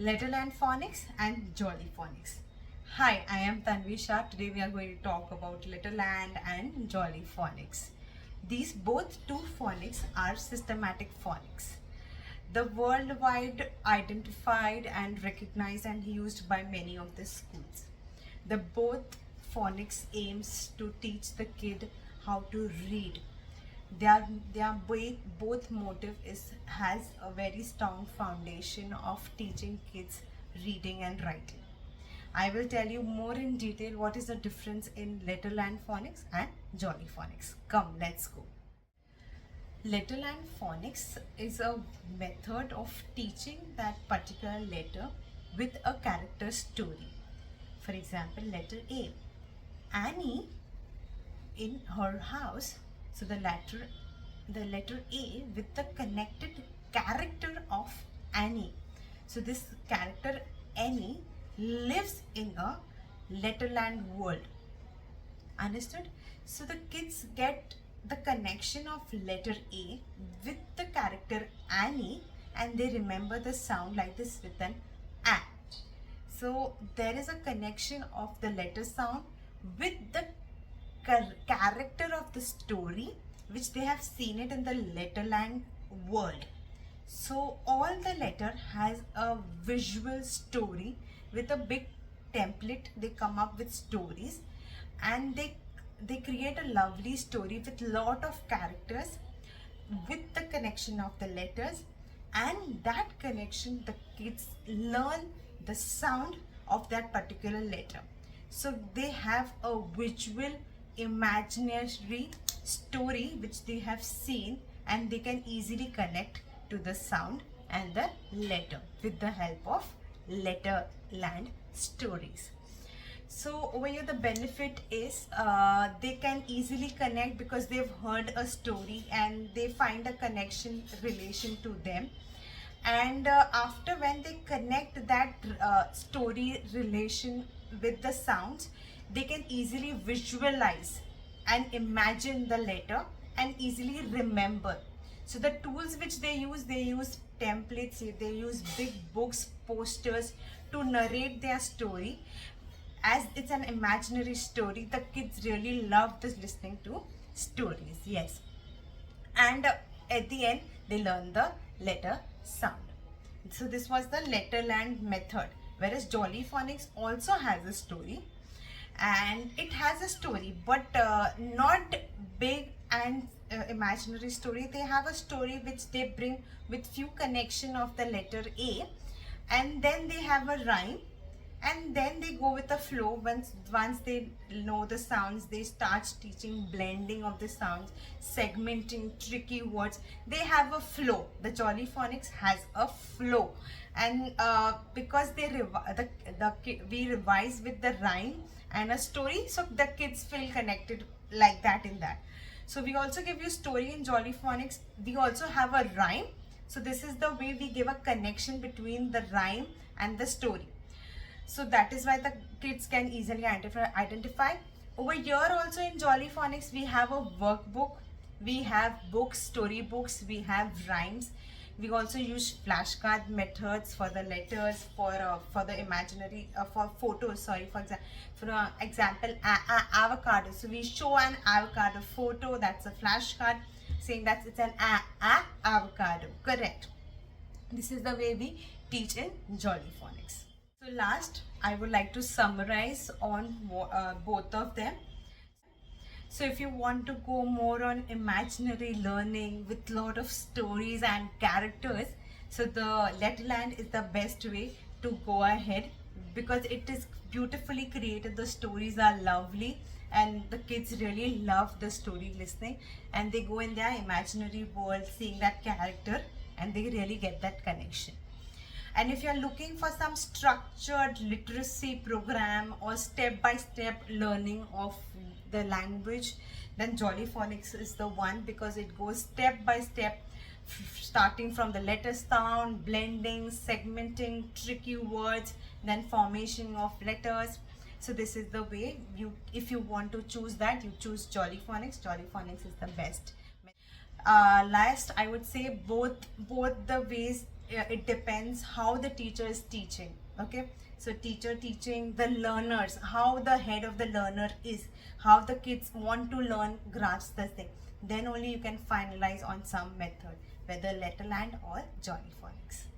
Letterland Phonics and Jolly Phonics. Hi, I am Tanvi Shah. Today we are going to talk about Letterland and Jolly Phonics. These both two phonics are systematic phonics. The worldwide identified and recognized and used by many of the schools. The both phonics aims to teach the kid how to read. Both motive is has a very strong foundation of teaching kids reading and writing. I will tell you more in detail what is the difference in Letterland phonics and Jolly phonics. Come, let's go. Letterland phonics is a method of teaching that particular letter with a character story. For example, letter A. Annie in her house. So the letter A with the connected character of Annie. So this character Annie lives in a Letterland world. Understood? So the kids get the connection of letter A with the character Annie, and they remember the sound like this with an A. So there is a connection of the letter sound with the character of the story which they have seen it in the Letterland world. So all the letter has a visual story with a big template. They come up with stories and they create a lovely story with lot of characters with the connection of the letters, and that connection the kids learn the sound of that particular letter. So they have a visual imaginary story which they have seen, and they can easily connect to the sound and the letter with the help of Letterland stories. So over here the benefit is they can easily connect because they've heard a story and they find a connection relation to them. And after when they connect that story relation with the sounds, they can easily visualize and imagine the letter and easily remember. So the tools which they use templates, they use big books, posters to narrate their story. As it's an imaginary story, the kids really love this listening to stories. Yes. And at the end they learn the letter sound. So this was the Letterland method, whereas Jolly phonics also has a story, and it has a story but not big and imaginary story. They have a story which they bring with few connection of the letter A, and then they have a rhyme, and then they go with the flow. Once they know the sounds, they start teaching blending of the sounds, segmenting tricky words. They have a flow. The Jolly phonics has a flow, and because we revise with the rhyme and a story, so the kids feel connected like that in that. So we also give you story in Jolly phonics. We also have a rhyme. So this is the way we give a connection between the rhyme and the story. So that is why the kids can easily identify. Over here also in Jolly phonics we have a workbook, we have books, story books, we have rhymes. We also use flashcard methods for the letters, for the imaginary for photos. Sorry, for example, avocado. So we show an avocado photo. That's a flashcard saying that it's an avocado. Correct. This is the way we teach in Jolly phonics. So last, I would like to summarize on both of them. So if you want to go more on imaginary learning with lot of stories and characters, so the Letterland is the best way to go ahead because it is beautifully created. The stories are lovely and the kids really love the story listening, and they go in their imaginary world seeing that character, and they really get that connection. And if you are looking for some structured literacy program or step-by-step learning of the language, then Jolly phonics is the one, because it goes step by step, starting from the letter sound, blending, segmenting, tricky words, then formation of letters. So this is the way if you want to choose that, you choose Jolly phonics. Jolly phonics is the best. Last, I would say both the ways it depends how the teacher is teaching. Okay, so teacher teaching, the learners, how the head of the learner is, how the kids want to learn, grasp the thing, then only you can finalize on some method, whether Letterland or Jolly Phonics.